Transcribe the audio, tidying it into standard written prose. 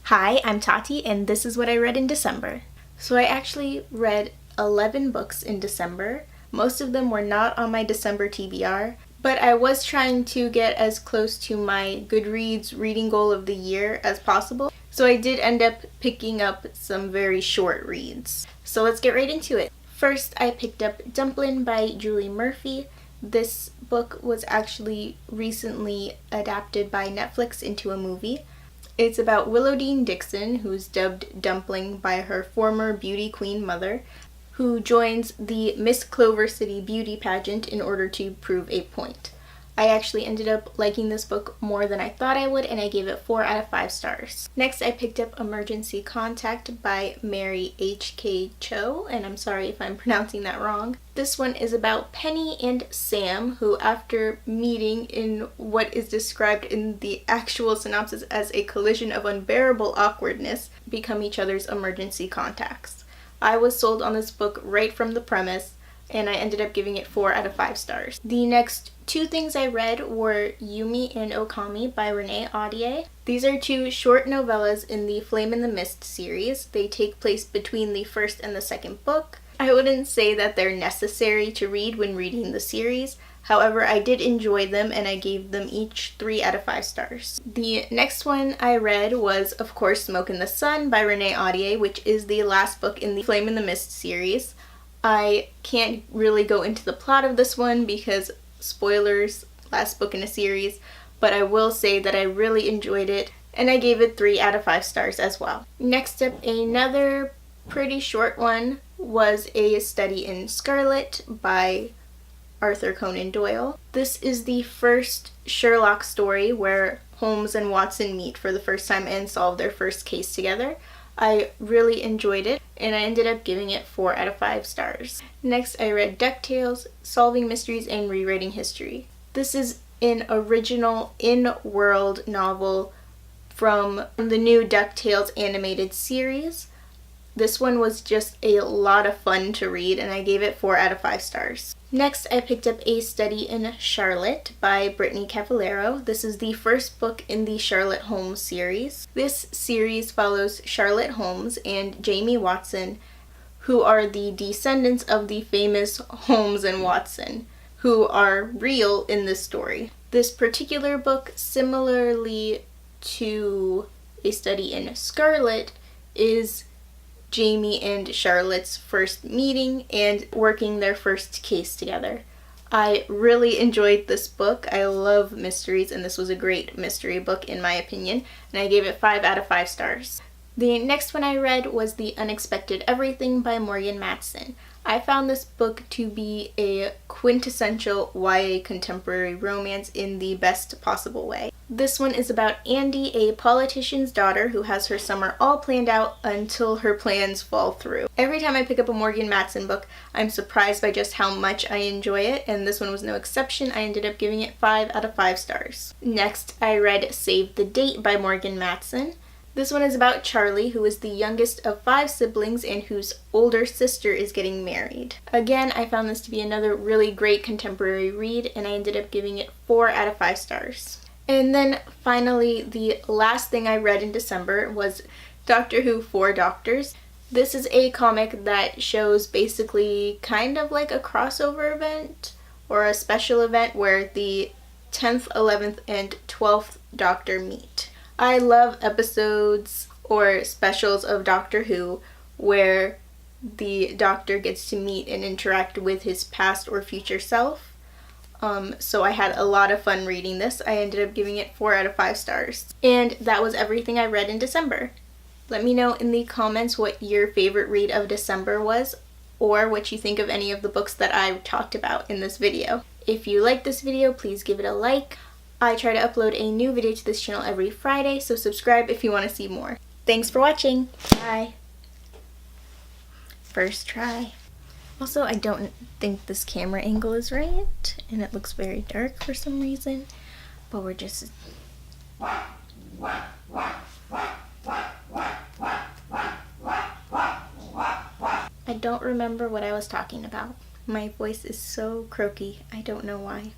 Hi, I'm Tati, and this is what I read in December. So I actually read 11 books in December. Most of them were not on my December TBR, but I was trying to get as close to my Goodreads reading goal of the year as possible. So I did end up picking up some very short reads. So let's get right into it. First, I picked up Dumplin' by Julie Murphy. This book was actually recently adapted by Netflix into a movie. It's about Willowdean Dixon, who's dubbed Dumpling by her former beauty queen mother, who joins the Miss Clover City beauty pageant in order to prove a point. I actually ended up liking this book more than I thought I would, and I gave it 4 out of 5 stars. Next, I picked up Emergency Contact by Mary H.K. Cho, and I'm sorry if I'm pronouncing that wrong. This one is about Penny and Sam, who after meeting in what is described in the actual synopsis as a collision of unbearable awkwardness, become each other's emergency contacts. I was sold on this book right from the premise, and I ended up giving it 4 out of 5 stars. The next 2 things I read were Yumi and Okami by Renee Audier. These are 2 short novellas in the Flame in the Mist series. They take place between the first and the second book. I wouldn't say that they're necessary to read when reading the series. However, I did enjoy them and I gave them each 3 out of 5 stars. The next one I read was, of course, Smoke in the Sun by Renee Audier, which is the last book in the Flame in the Mist series. I can't really go into the plot of this one because spoilers, last book in a series, but I will say that I really enjoyed it and I gave it 3 out of 5 stars as well. Next up, another pretty short one was A Study in Scarlet by Arthur Conan Doyle. This is the first Sherlock story where Holmes and Watson meet for the first time and solve their first case together. I really enjoyed it, and I ended up giving it 4 out of 5 stars. Next, I read DuckTales, Solving Mysteries and Rewriting History. This is an original in-world novel from the new DuckTales animated series. This one was just a lot of fun to read, and I gave it 4 out of 5 stars. Next, I picked up A Study in Charlotte by Brittany Cavallero. This is the first book in the Charlotte Holmes series. This series follows Charlotte Holmes and Jamie Watson, who are the descendants of the famous Holmes and Watson, who are real in this story. This particular book, similarly to A Study in Scarlet, is Jamie and Charlotte's first meeting and working their first case together. I really enjoyed this book. I love mysteries, and this was a great mystery book in my opinion, and I gave it 5 out of 5 stars. The next one I read was The Unexpected Everything by Morgan Matson. I found this book to be a quintessential YA contemporary romance in the best possible way. This one is about Andy, a politician's daughter who has her summer all planned out until her plans fall through. Every time I pick up a Morgan Matson book, I'm surprised by just how much I enjoy it, and this one was no exception. I ended up giving it 5 out of 5 stars. Next, I read Save the Date by Morgan Matson. This one is about Charlie, who is the youngest of 5 siblings and whose older sister is getting married. Again, I found this to be another really great contemporary read, and I ended up giving it 4 out of 5 stars. And then finally, the last thing I read in December was Doctor Who 4 Doctors. This is a comic that shows basically kind of like a crossover event or a special event where the 10th, 11th, and 12th Doctor meet. I love episodes or specials of Doctor Who where the Doctor gets to meet and interact with his past or future self. So I had a lot of fun reading this. I ended up giving it 4 out of 5 stars. And that was everything I read in December. Let me know in the comments what your favorite read of December was, or what you think of any of the books that I talked about in this video. If you like this video, please give it a like. I try to upload a new video to this channel every Friday, so subscribe if you want to see more. Thanks for watching. Bye. First try. Also, I don't think this camera angle is right, and it looks very dark for some reason, but we're just... I don't remember what I was talking about. My voice is so croaky, I don't know why.